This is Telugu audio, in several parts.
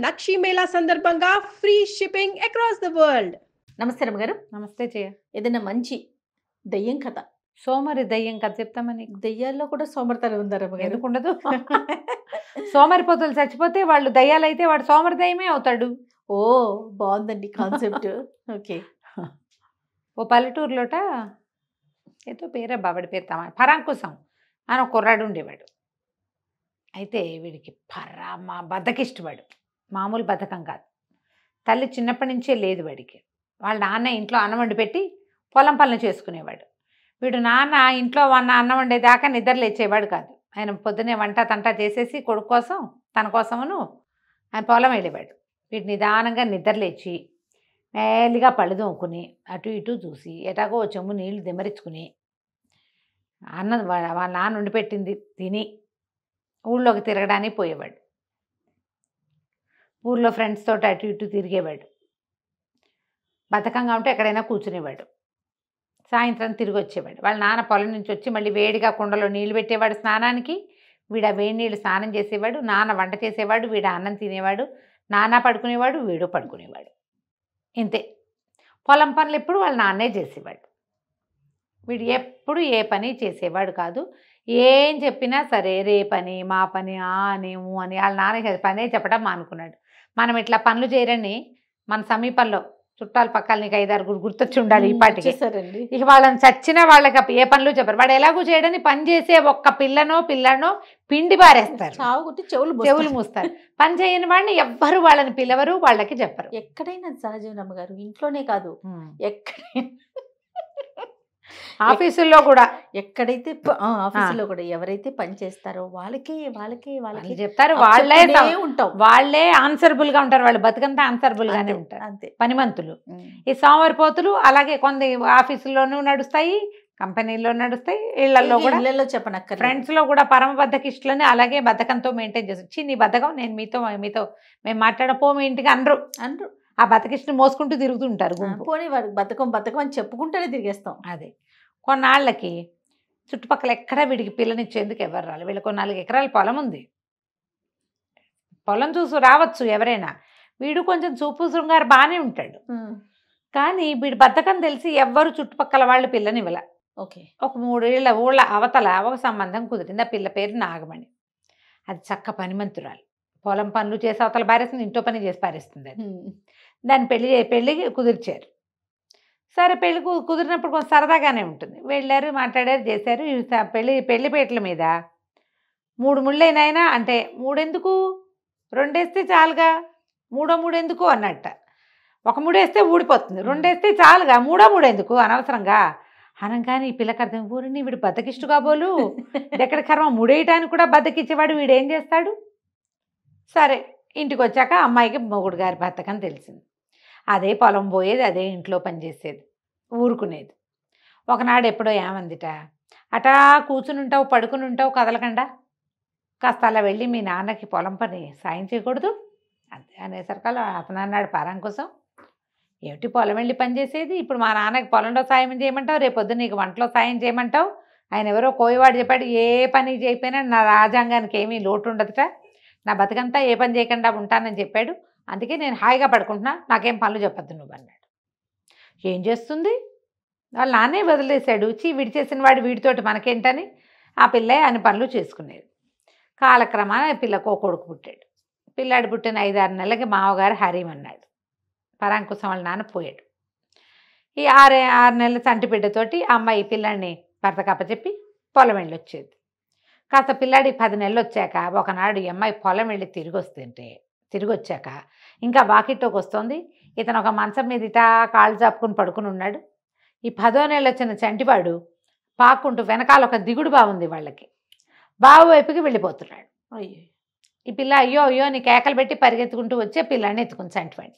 నక్షి మేళా సందర్భంగా free shipping across the world. నమస్తే రమ్మగారు. నమస్తే జయ. ఏదైనా మంచి దెయ్యం కథ. సోమరి దయ్యం కథ చెప్తామని. దెయ్యాల్లో కూడా సోమరితనం ఉందా రమ్మగారు? ఎందుకు ఉండదు? సోమరిపోతులు చచ్చిపోతే వాళ్ళు దయ్యాలైతే వాడు సోమరి దయ్యమే అవుతాడు. ఓ బాగుందండి కాన్సెప్ట్. ఓకే. ఓ పల్లెటూరులోట ఏదో పేరే బాబడి పేరు పరాంకుశం అని ఒక కుర్రాడు ఉండేవాడు. అయితే వీడికి పరమ బద్ధకిష్టవాడు. మామూలు బద్ధకం కాదు. తల్లి చిన్నప్పటి నుంచే లేదు వాడికి. వాళ్ళ నాన్న ఇంట్లో అన్నం వండి పెట్టి పొలం పనులు చేసుకునేవాడు. వీడు నాన్న ఇంట్లో అన్నం వండేదాకా నిద్ర లేచేవాడు కాదు. ఆయన పొద్దునే వంట తంట చేసేసి కొడుకు కోసం తన కోసమును ఆయన పొలం వెళ్ళేవాడు. వీడు నిదానంగా నిద్ర లేచి మేలిగా పళ్ళు తోముకుని అటు ఇటు చూసి ఎటాగో చెమ్ము నీళ్లు దిమరించుకుని అన్నం వాళ్ళ నాన్న వండి పెట్టింది తిని ఊళ్ళోకి తిరగడానికి పోయేవాడు. ఊళ్ళో ఫ్రెండ్స్ తోటి అటు ఇటు తిరిగేవాడు. బద్ధకంగా ఉంటే ఎక్కడైనా కూర్చునేవాడు. సాయంత్రం తిరిగి వచ్చేవాడు. వాళ్ళ నాన్న పొలం నుంచి వచ్చి మళ్ళీ వేడిగా కుండలో నీళ్లు పెట్టేవాడు స్నానానికి. వీడు ఆ వేడి నీళ్ళు స్నానం చేసేవాడు. నాన్న వంట చేసేవాడు. వీడు అన్నం తినేవాడు. నాన్న పడుకునేవాడు. వీడు పడుకునేవాడు. ఇంతే. పొలం పనులు ఎప్పుడు వాళ్ళ నాన్నే చేసేవాడు. వీడు ఎప్పుడు ఏ పని చేసేవాడు కాదు. ఏం చెప్పినా సరే రే పని మా పని అనేము అని వాళ్ళ నాన్న పనే చెప్పడం మానుకున్నాడు. మనం ఇట్లా పనులు చేయరని మన సమీపంలో చుట్టాల పక్కల నీకు 5-6 గుర్తొచ్చి ఉండాలి ఈ పాటికి. ఇక వాళ్ళని చచ్చిన వాళ్ళకి ఏ పనులు చెప్పరు. వాడు ఎలాగూ చేయడని పని చేసే ఒక్క పిల్లనో పిండి పారేస్తారు. చెవులు మూస్తారు. పని చేయని వాడిని ఎవ్వరు వాళ్ళని పిలవరు, వాళ్ళకి చెప్పరు. ఎక్కడైనా సహజం రమ్మగారు, ఇంట్లోనే కాదు ఎక్కడైనా, ఆఫీసుల్లో కూడా, ఎక్కడైతే ఆఫీసులో కూడా ఎవరైతే పని చేస్తారో వాళ్ళకి చెప్తారు. వాళ్ళే ఆన్సరబుల్ గా ఉంటారు. వాళ్ళు బతుకంతా ఆన్సరబుల్ గానే ఉంటారు. అంతే పనిమంతులు. ఈ సోమరిపోతులు అలాగే కొన్ని ఆఫీసుల్లోనూ నడుస్తాయి, కంపెనీల్లో నడుస్తాయి, ఇళ్లలో కూడా. ఇళ్లలో చెప్పనక్క ఫ్రెండ్స్ లో కూడా పరమ బద్ధకిష్టులని అలాగే బద్ధకంతో మెయింటైన్ చేస్తారు. నీ బద్ధకం నేను మీతో మేము మాట్లాడపో మీ ఇంటికి అనరు. ఆ బతకిష్టిని మోసుకుంటూ తిరుగుతుంటారు. పోనీ వాడు బతకం అని చెప్పుకుంటూనే తిరిగేస్తాం. అదే కొన్నాళ్ళకి చుట్టుపక్కల ఎక్కడ వీడికి పిల్లనిచ్చేందుకు ఎవరు రాలి. వీళ్ళకి 4 ఎకరాల పొలం ఉంది. పొలం చూసి రావచ్చు ఎవరైనా. వీడు కొంచెం చూపు శృంగారు బాగానే ఉంటాడు. కానీ వీడి బద్ధకం తెలిసి ఎవ్వరు చుట్టుపక్కల వాళ్ళు పిల్లనివ్వల. ఓకే. ఒక 3 ఏళ్ళ ఊళ్ళ అవతల ఒక సంబంధం కుదిరింది. ఆ పిల్ల పేరు నాగమణి. అది చక్క పనిమంతురాలు. పొలం పనులు చేసి అవతల పారేస్తుంది, ఇంట్లో పని చేసి పారేస్తుంది. అది దాన్ని పెళ్ళి కుదిర్చారు. సరే పెళ్ళి కుదిరినప్పుడు కొంచెం సరదాగానే ఉంటుంది. వెళ్ళారు, మాట్లాడారు, చేశారు. పెళ్లిపేటల మీద 3 ముళ్ళైనాయినా అంటే 3 ఎందుకు 2 వేస్తే చాలుగా, 3 ఎందుకు అన్నట్ట. 1 ముడి వేస్తే ఊడిపోతుంది, 2 వేస్తే చాలుగా, 3 ఎందుకు అనవసరంగా అనగానే ఈ పిల్లకి అర్థం, ఊరిని వీడు బద్దకిష్టు కాబోలు, ఎక్కడ కర్మ ముడేయటానికి కూడా బద్దకిచ్చేవాడు, వీడు ఏం చేస్తాడు. సరే ఇంటికి వచ్చాక అమ్మాయికి మొగుడు గారి బద్ధకం తెలిసింది. అదే పొలం పోయేది, అదే ఇంట్లో పనిచేసేది, ఊరుకునేది. ఒకనాడు ఎప్పుడో ఏమందిట, అటా కూర్చుని ఉంటావు, పడుకుని ఉంటావు, కదలకుండా కాస్త అలా వెళ్ళి మీ నాన్నకి పొలం పని సాయం చేయకూడదు అంతే అనేసరికల్లా అతను అన్నాడు పరాంకుశం, ఏమిటి పొలం వెళ్ళి పని చేసేది, ఇప్పుడు మా నాన్నకి పొలంలో సాయం చేయమంటావు, రేపొద్దు నీకు వంటలో సాయం చేయమంటావు. ఆయన ఎవరో కోయవాడు చెప్పాడు, ఏ పని చేయకపోయినా నా రాజ్యాంగానికి ఏమీ లోటు ఉండదుట, నా బతుకంతా ఏ పని చేయకుండా ఉంటానని చెప్పాడు, అందుకే నేను హాయిగా పడుకుంటున్నా, నాకేం పనులు చెప్పద్దు నువ్వు అన్నాడు. ఏం చేస్తుంది, వాళ్ళ నాన్నే వదిలేశాడు. విడిచేసిన వాడు వీడితోటి మనకేంటని ఆ పిల్లే అన్ని పనులు చేసుకునేది. కాలక్రమాన పిల్లకు ఓ కొడుకు పుట్టాడు. పిల్లాడు పుట్టిన 5-6 నెలలకి మామగారు హరీమన్నాడు. పరాంకుశం వాళ్ళ నాన్న పోయాడు. ఈ 6 నెలల చంటి బిడ్డతోటి ఆ అమ్మాయి పిల్లాడిని భర్తకు అప్పచెప్పి పొలం వెళ్ళి వచ్చేది. కాస్త పిల్లాడి 10 నెలలు వచ్చాక ఒకనాడు ఈ అమ్మాయి పొలం వెళ్ళి తిరిగి వచ్చాక ఇంకా వాకిట్లోకి వస్తుంది. ఇతను ఒక మంచం మీద ఇటా కాళ్ళు చాపుకుని పడుకుని ఉన్నాడు. ఈ 10వ నెలలు వచ్చిన చంటివాడు పాక్కుంటూ వెనకాల ఒక దిగుడు బాగుంది వాళ్ళకి, బావు వైపుకి వెళ్ళిపోతున్నాడు. అయ్యో. ఈ పిల్ల అయ్యో నీ కేకలు పెట్టి పరిగెత్తుకుంటూ వచ్చే పిల్లాడిని ఎత్తుకుని చంటివాడిని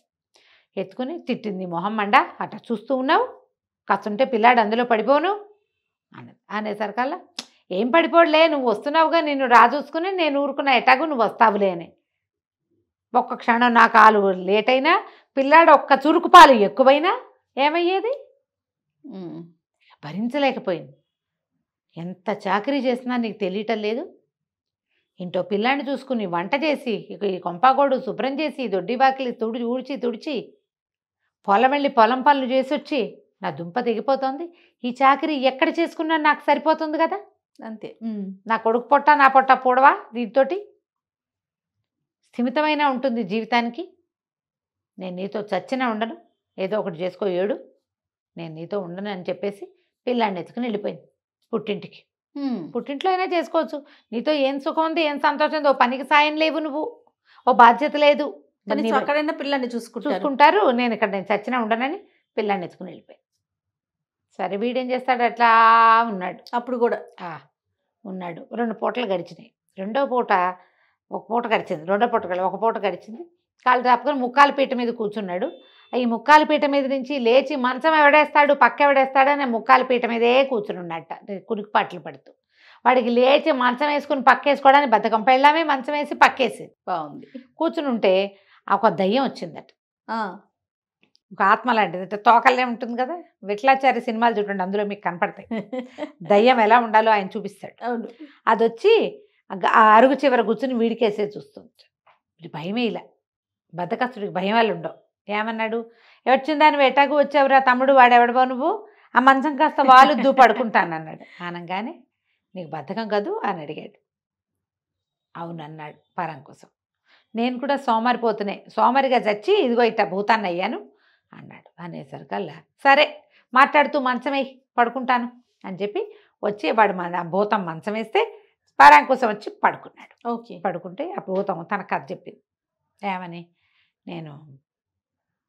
ఎత్తుకుని తిట్టింది. మొహం మండ, అట్లా చూస్తూ ఉన్నావు, కాస్తుంటే పిల్లాడు అందులో పడిపోను అనేసరికల్లా, ఏం పడిపోడులే, నువ్వు వస్తున్నావుగా, నిన్ను రాజూసుకుని నేను ఊరుకున్నా, ఎటాగు నువ్వు వస్తావులే అని. ఒక్క క్షణం నా కాలు లేట్ అయినా, పిల్లాడు ఒక్క చురుకు పాలు ఎక్కువైనా ఏమయ్యేది, భరించలేకపోయింది. ఎంత చాకరీ చేసినా నీకు తెలియటం లేదు. ఇంటో పిల్లాన్ని చూసుకుని వంట చేసి ఇక ఈ కొంపాగోడు శుభ్రం చేసి దొడ్డి వాకిలి తుడిచి పొలం వెళ్ళి పొలం పనులు చేసి వచ్చి నా దుంప తెగిపోతుంది. ఈ చాకరీ ఎక్కడ చేసుకున్నా నాకు సరిపోతుంది కదా, అంతే. నా కొడుకు పొట్ట నా పొట్ట పూడవా, దీంతోటి స్థిమితమైన ఉంటుంది జీవితానికి. నేను నీతో చచ్చినా ఉండను, ఏదో ఒకటి చేసుకో ఏడు, నేను నీతో ఉండను అని చెప్పేసి పిల్లాన్ని ఎత్తుకుని వెళ్ళిపోయింది పుట్టింటికి. పుట్టింట్లో అయినా చేసుకోవచ్చు, నీతో ఏం సుఖం ఉంది, ఏం సంతోషం ఉంది, ఓ పనికి సాయం లేవు, నువ్వు ఓ బాధ్యత లేదు, అక్కడైనా పిల్లాన్ని చూసుకుంటారు, నేను ఇక్కడ నేను చచ్చినా ఉండనని పిల్లాన్ని ఎత్తుకుని వెళ్ళిపోయింది. సరే వీడేం చేస్తాడు, అట్లా ఉన్నాడు. అప్పుడు కూడా ఉన్నాడు. 2 పూటలు గడిచినాయి. రెండో పూట ఒక పూట గడిచింది, రెండో పూట ఒక పూట గడిచింది. కాళ్ళు చాపుకొని ముక్కాల పీట మీద కూర్చున్నాడు. ఈ ముక్కాల పీట మీద నుంచి లేచి మంచం ఎవడేస్తాడు పక్క ఎవడేస్తాడు అని ముక్కాల పీట మీదే కూర్చుని ఉన్నట్ట కునికి పాటలు పడుతూ. వాడికి లేచి మంచం వేసుకుని పక్కేసుకోవడానికి బద్ధకం. పెళ్ళామే మంచం వేసి పక్కేసి బాగుంది కూర్చుని ఉంటే ఒక దయ్యం వచ్చిందట, ఒక ఆత్మ లాంటిది. తోకల్లే ఉంటుంది కదా, విట్లాచారి సినిమాలు చూడండి, అందులో మీకు కనపడతాయి దయ్యం ఎలా ఉండాలో ఆయన చూపిస్తాడు. అది వచ్చి ఆ అరుగు చివర కూర్చుని వీడికేసే చూస్తుంది. భయమే ఇలా, బద్దకస్తుడికి భయం వాళ్ళు ఉండవు. ఏమన్నాడు, వచ్చిందాన్ని ఎటాకు వచ్చావురా తమ్ముడు, వాడెవడబో నువ్వు, ఆ మంచం కాస్త వాళ్ళు పడుకుంటానన్నాడు. అనగానే నీకు బద్ధకం కదూ అని అడిగాడు. అవునన్నాడు పరం కోసం. నేను కూడా సోమరిగా చచ్చి ఇదిగో ఇట్ట భూతాన్ని అయ్యాను అన్నాడు. అనేసరికల్లా సరే మాట్లాడుతూ మంచమే పడుకుంటాను అని చెప్పి వచ్చి వాడు భూతం మంచం వేస్తే పరాంకుశం వచ్చి పడుకున్నాడు. పడుకుంటే ఆ భూతం తన కథ చెప్పింది. ఏమని, నేను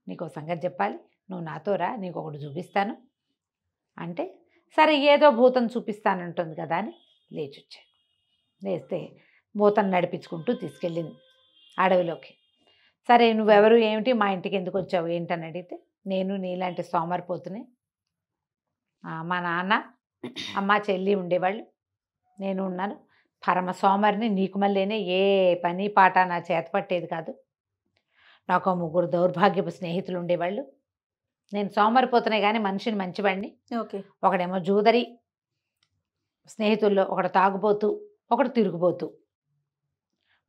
నీకు సంగతి చెప్పాలి, నువ్వు నాతో రా, నీకు ఒకటి చూపిస్తాను అంటే, సరే ఏదో భూతం చూపిస్తానంటుంది కదా అని లేచి వచ్చాడు. లేస్తే భూతం నడిపించుకుంటూ తీసుకెళ్ళింది అడవిలోకి. సరే నువ్వెవరు, ఏమిటి, మా ఇంటికి ఎందుకు వచ్చావు ఏంటని అడిగితే, నేను నీలాంటి సోమరిపోతునే, మా నాన్న అమ్మ చెల్లి ఉండేవాళ్ళు, నేను ఉన్నాను, పరమ సోమరిని, నీకు మళ్ళీనే ఏ పని పాట నా చేత పట్టేది కాదు, నాకు 3 దౌర్భాగ్యపు స్నేహితులు ఉండేవాళ్ళు, నేను సోమరిపోతున్నాయి కానీ మనిషిని మంచివాడిని. ఒకడేమో జూదరి స్నేహితుల్లో, ఒకడు తాగుబోతూ, ఒకడు తిరుగుబోతూ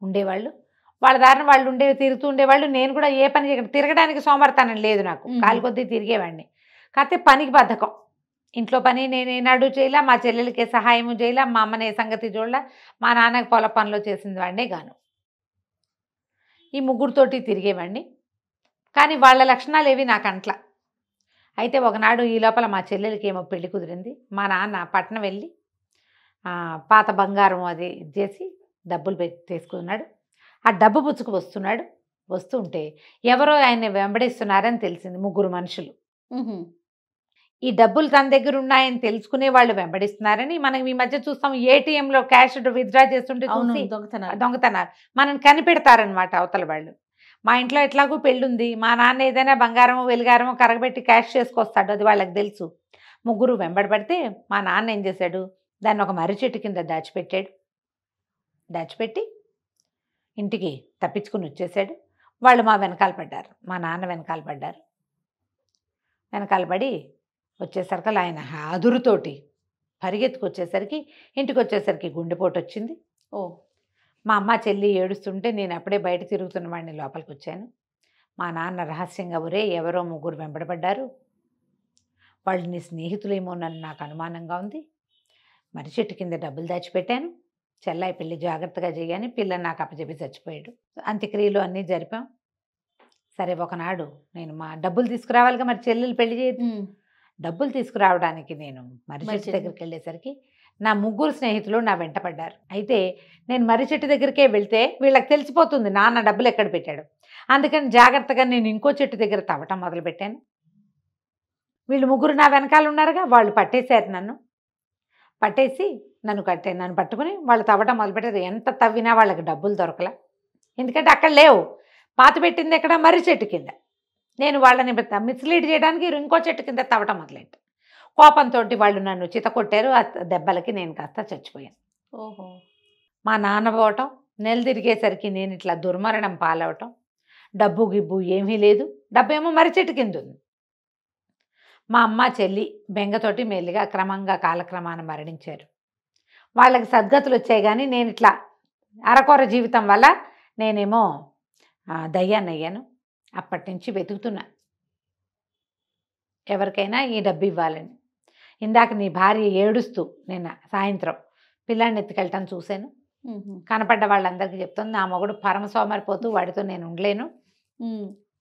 ఉండేవాళ్ళు. వాళ్ళ దారిన వాళ్ళు తిరుగుతూ ఉండేవాళ్ళు. నేను కూడా ఏ పని తిరగడానికి సోమరితనం లేదు నాకు, కాలి కొద్దీ తిరిగేవాడిని. కాకపోతే పనికి బద్ధకం, ఇంట్లో పని నేనేనాడు చేయలే, మా చెల్లెలకి సహాయము చేయలే, మా అమ్మనే సంగతి చూడలే, మా నాన్నకి పొల పనిలో చేసింది వాడినే గాను. ఈ 3తోటి తిరిగేవాడిని. కానీ వాళ్ళ లక్షణాలు ఏవి నాకు అంట్లా. అయితే ఒకనాడు ఈ లోపల మా చెల్లెలకి ఏమో పెళ్లి కుదిరింది. మా నాన్న పట్నం వెళ్ళి పాత బంగారం అది చేసి డబ్బులు తీసుకున్నాడు. ఆ డబ్బు పుచ్చుకు వస్తుంటే ఎవరో ఆయన్ని వెంబడిస్తున్నారని తెలిసింది. 3 మనుషులు ఈ డబ్బులు తన దగ్గర ఉన్నాయని తెలుసుకునే వాళ్ళు వెంబడిస్తున్నారని మనం ఈ మధ్య చూస్తాం. ఏటీఎంలో క్యాష్ విత్డ్రా చేస్తుంటే చూసి దొంగతనాలు మనం కనిపెడతారనమాట అవతల వాళ్ళు. మా ఇంట్లో ఎట్లాగూ పెళ్ళుంది, మా నాన్న ఏదైనా బంగారమో వెలుగారమో కరగబెట్టి క్యాష్ చేసుకొస్తాడు, అది వాళ్ళకి తెలుసు. 3 వెంబడబడితే మా నాన్న ఏం చేశాడు, దాన్ని ఒక మర్రి చెట్టు కింద దాచిపెట్టి ఇంటికి తప్పించుకుని వచ్చేసాడు. వాళ్ళు మా వెనకాల పడ్డారు, మా నాన్న వెనకాల పడ్డారు. వెనకాల పడి వచ్చేసరికి ఆయన అదురుతోటి పరిగెత్తుకొచ్చేసరికి ఇంటికి వచ్చేసరికి గుండెపోటు వచ్చింది. మా అమ్మ చెల్లి ఏడుస్తుంటే నేను అప్పుడే బయట తిరుగుతున్న వాడిని లోపలికి వచ్చాను. మా నాన్న రహస్యంగా ఎవరో 3 వెంబడబడ్డారు, వాళ్ళు నీ స్నేహితులేమో నన్ను నాకు అనుమానంగా ఉంది, మర్రి చెట్టు కింద డబ్బులు దాచిపెట్టాను, చెల్లాయి పెళ్ళి జాగ్రత్తగా చేయని పిల్లని నాకు అప్పచెప్పి చచ్చిపోయాడు. అంత్యక్రియలు అన్నీ జరిపాం. సరే ఒకనాడు నేను మా డబ్బులు తీసుకురావాలిగా, మరి చెల్లెలు పెళ్లి చేయదు, డబ్బులు తీసుకురావడానికి నేను మర్రి చెట్టు దగ్గరికి వెళ్ళేసరికి నా 3 స్నేహితులు నా వెంట పడ్డారు. అయితే నేను మర్రి చెట్టు దగ్గరికే వెళ్తే వీళ్ళకి తెలిసిపోతుంది నాన్న డబ్బులు ఎక్కడ పెట్టాడు. అందుకని జాగ్రత్తగా నేను ఇంకో చెట్టు దగ్గర తవ్వటం మొదలుపెట్టాను. వీళ్ళు 3 నా వెనకాల ఉన్నారుగా, వాళ్ళు పట్టేశారు పట్టేసి నన్ను పట్టుకుని వాళ్ళు తవ్వటం మొదలుపెట్టారు. ఎంత తవ్వినా వాళ్ళకి డబ్బులు దొరకలా, ఎందుకంటే అక్కడ లేవు. పాత పెట్టింది ఎక్కడ, మర్రి చెట్టు కింద. నేను వాళ్ళని మిస్లీడ్ చేయడానికి ఇంకో చెట్టు కింద తవ్వటం మొదలెట్టాను. కోపంతో వాళ్ళు నన్ను చితకొట్టారు. ఆ దెబ్బలకి నేను కాస్త చచ్చిపోయాను. మా నాన్న పోవటం, నెల తిరిగేసరికి నేను ఇట్లా దుర్మరణం పాలవటం, డబ్బు గిబ్బు ఏమీ లేదు, డబ్బేమో మర్రి చెట్టు కింద ఉంది. మా అమ్మ చెల్లి బెంగతోటి మెల్లిగా క్రమంగా కాలక్రమాన మరణించారు. వాళ్ళకి సద్గతులు వచ్చాయి కానీ నేను ఇట్లా అరకొర జీవితం వల్ల నేనేమో దయ్యాన్ని అయ్యాను. అప్పటి నుంచి వెతుకుతున్నా ఎవరికైనా ఈ డబ్బు ఇవ్వాలని. ఇందాక నీ భార్య ఏడుస్తూ నిన్న సాయంత్రం పిల్లాన్ని ఎత్తుకెళ్ళటం చూశాను. కనపడ్డ వాళ్ళందరికీ చెప్తుంది, నా మొగుడు పరమ సోమరిపోతూ, వాడితో నేను ఉండలేను.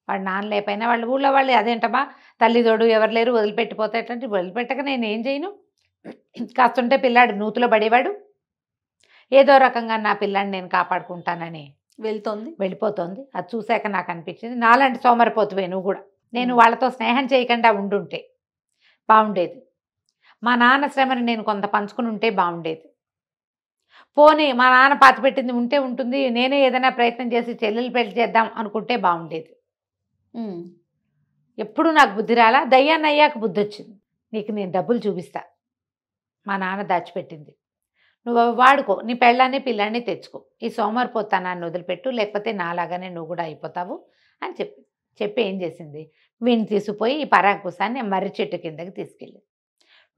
వాడు నాన్న లేకపోయినా వాళ్ళ ఊళ్ళో వాళ్ళు అదేంటమ్మా తల్లిదోడు ఎవరు లేరు వదిలిపెట్టిపోతే ఎట్లాంటి, వదిలిపెట్టక నేను ఏం చేయను, కాస్తుంటే పిల్లాడు నూతులో పడేవాడు, ఏదో రకంగా నా పిల్లాడిని నేను కాపాడుకుంటానని వెళ్ళిపోతుంది. అది చూశాక నాకు అనిపించింది, నాలాంటి సోమరిపోతువే నువ్వు కూడా. నేను వాళ్ళతో స్నేహం చేయకుండా ఉండుంటే బాగుండేది. మా నాన్న శ్రమని నేను కొంత పంచుకుని ఉంటే బాగుండేది. పోనీ మా నాన్న పాతిపెట్టింది ఉంటే ఉంటుంది, నేనే ఏదైనా ప్రయత్నం చేసి చెల్లెలు పెళ్లి చేద్దాం అనుకుంటే బాగుండేది. ఎప్పుడు నాకు బుద్ధి రాలా. దయ్యాన్ని అయ్యాక బుద్ధి వచ్చింది. నీకు నేను డబ్బులు చూపిస్తా, మా నాన్న దాచిపెట్టింది, నువ్వు అవి వాడుకో, నీ పెళ్ళాన్ని పిల్లాన్ని తెచ్చుకో, ఈ సోమరిపోతానాన్ని వదిలిపెట్టు, లేకపోతే నాలాగానే నువ్వు కూడా అయిపోతావు అని చెప్పి ఏం చేసింది, వీడిని తీసుకుపోయి ఈ పరాకుసాన్ని మర్రి చెట్టు కిందకి తీసుకెళ్ళి.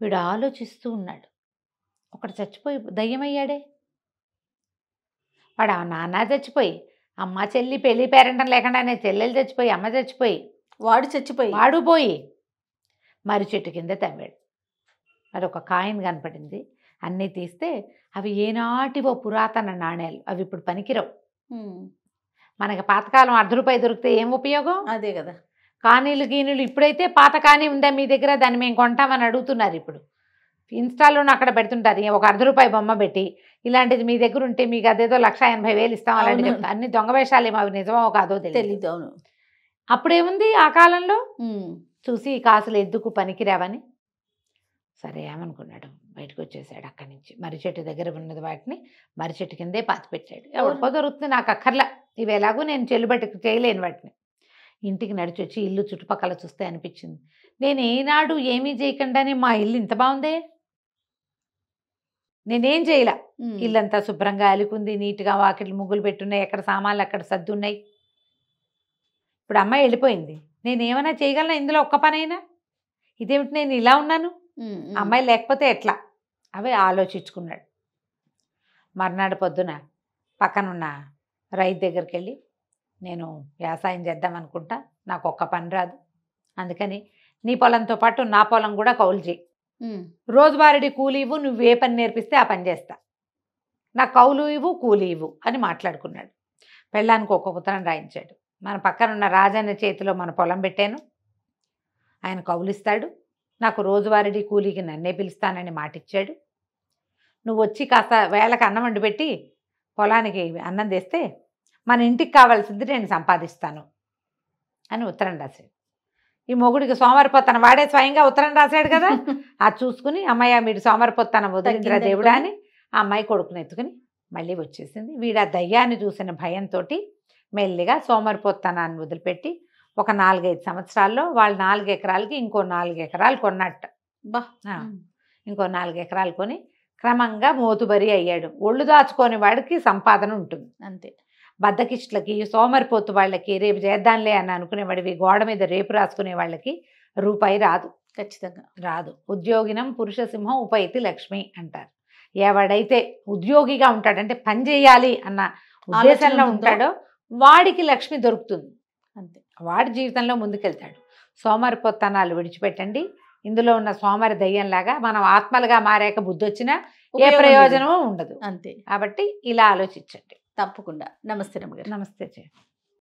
వీడు ఆలోచిస్తూ ఉన్నాడు, ఒకటి చచ్చిపోయి దయ్యమయ్యాడే. వాడు నాన్న చచ్చిపోయి, అమ్మ చెల్లి పెళ్ళి పేరెంటం లేకుండానే చెల్లెలు చచ్చిపోయి, అమ్మ చచ్చిపోయి, వాడు పోయి మర్రి చెట్టు కింద తవ్వాడు. అది ఒక కాయిన్ కనపడింది. అన్నీ తీస్తే అవి ఏనాటివో పురాతన నాణ్యాలు, అవి ఇప్పుడు పనికిరావు. మనకి పాతకాలం ₹1 దొరికితే ఏం ఉపయోగం? అదే కదా. కానీలు గీనీలు ఇప్పుడైతే పాత కానీ ఉందా మీ దగ్గర, దాన్ని మేము కొంటామని అడుగుతున్నారు. ఇప్పుడు ఇన్స్టాలోనూ అక్కడ పెడుతుంటారు, ఒక ₹1 బొమ్మ పెట్టి, ఇలాంటిది మీ దగ్గర ఉంటే మీకు అదేదో 1,80,000 ఇస్తాం అలాంటి చెప్తా. అన్ని దొంగ వేషాలు ఏమో, అవి నిజమో కాదో తెలియదు. అవును. అప్పుడేముంది ఆ కాలంలో చూసి ఈ కాసులు ఎందుకు పనికిరావని. సరే ఏమనుకున్నాడు, బయటకు వచ్చేసాడు అక్కడి నుంచి. మర్రి చెట్టు దగ్గర ఉన్నది వాటిని మర్రి చెట్టు కిందే పాతి పెట్టాడు. ఎవరికో దొరుకుతుంది, నాకు అక్కర్లా, ఇవి ఎలాగూ నేను చెల్లుబట్టి చేయలేను వాటిని. ఇంటికి నడిచి వచ్చి ఇల్లు చుట్టుపక్కల చూస్తే అనిపించింది, నేను ఏనాడు ఏమీ చేయకుండానే మా ఇల్లు ఇంత బాగుందే. నేనేం చేయలా, ఇల్లంతా శుభ్రంగా అలికుంది, నీట్గా వాకిట్లు ముగ్గులు పెట్టున్నాయి, ఎక్కడ సామాన్లు అక్కడ సర్దున్నాయి. ఇప్పుడు అమ్మాయి వెళ్ళిపోయింది, నేనేమైనా చేయగలనా ఇందులో ఒక్క పనైనా? ఇదేమిటి నేను ఇలా ఉన్నాను, అమ్మాయి లేకపోతే ఎట్లా? అవే ఆలోచించుకున్నాడు. మర్నాడు పొద్దున పక్కనున్న రైతు దగ్గరికి వెళ్ళి, నేను వ్యవసాయం చేద్దాం అనుకుంటా, నాకు ఒక్క పని రాదు, అందుకని నీ పొలంతో పాటు నా పొలం కూడా కౌలు చేయి, రోజువారీ కూలి ఇవ్వు, నువ్వు ఏ పని నేర్పిస్తే ఆ పని చేస్తా, నాకు కౌలు ఇవ్వు కూలి ఇవ్వు అని మాట్లాడుకున్నాడు. పెళ్ళానికి ఒక ఉత్తరం రాయించాడు. మన పక్కనున్న రాజన్న చేతిలో మన పొలం పెట్టాను, ఆయన కౌలిస్తాడు, నాకు రోజువారీ కూలీకి నన్నే పిలుస్తానని మాటిచ్చాడు, నువ్వు వచ్చి కాస్త వేళకు అన్నం వండి పెట్టి పొలానికి అన్నం తెస్తే మన ఇంటికి కావాల్సింది నేను సంపాదిస్తాను అని ఉత్తరం రాశాడు. ఈ మొగుడికి సోమరిపోతాను వాడే స్వయంగా ఉత్తరం రాశాడు కదా. అది చూసుకుని అమ్మాయి మీరు సోమరిపోతాను వదిలిందిరా దేవుడా అని ఆ అమ్మాయి కొడుకుని ఎత్తుకుని మళ్ళీ వచ్చేసింది. వీడు ఆ దయ్యాన్ని చూసిన భయంతో మెల్లిగా సోమరిపోతానాన్ని వదిలిపెట్టి ఒక 4-5 సంవత్సరాల్లో వాళ్ళు 4 ఎకరాలకి ఇంకో 4 ఎకరాలు కొన్నట్ట. ఇంకో 4 ఎకరాలు కొని క్రమంగా మోతుబరి అయ్యాడు. ఒళ్ళు దాచుకొని వాడికి సంపాదన ఉంటుంది అంతే. బద్దకిష్టులకి సోమరిపోతు వాళ్ళకి రేపు చేద్దాంలే అని అనుకునేవాడివి, గోడ మీద రేపు రాసుకునే వాళ్ళకి రూపాయి రాదు, ఖచ్చితంగా రాదు. ఉద్యోగినం పురుష సింహం ఉపైతి లక్ష్మి అంటారు. ఎవడైతే ఉద్యోగిగా ఉంటాడంటే పని చేయాలి అన్న ఉద్దేశంలో ఉంటాడో వాడికి లక్ష్మి దొరుకుతుంది అంతే, వాడి జీవితంలో ముందుకెళ్తాడు. సోమరిపోతనాలు విడిచిపెట్టండి. ఇందులో ఉన్న సోమరి దయ్యంలాగా మనం ఆత్మలుగా మారాక బుద్ధి వచ్చినా ఏ ప్రయోజనమూ ఉండదు అంతే. కాబట్టి ఇలా ఆలోచించండి. తప్పకుండా. నమస్తే రమ్మగారు. నమస్తే.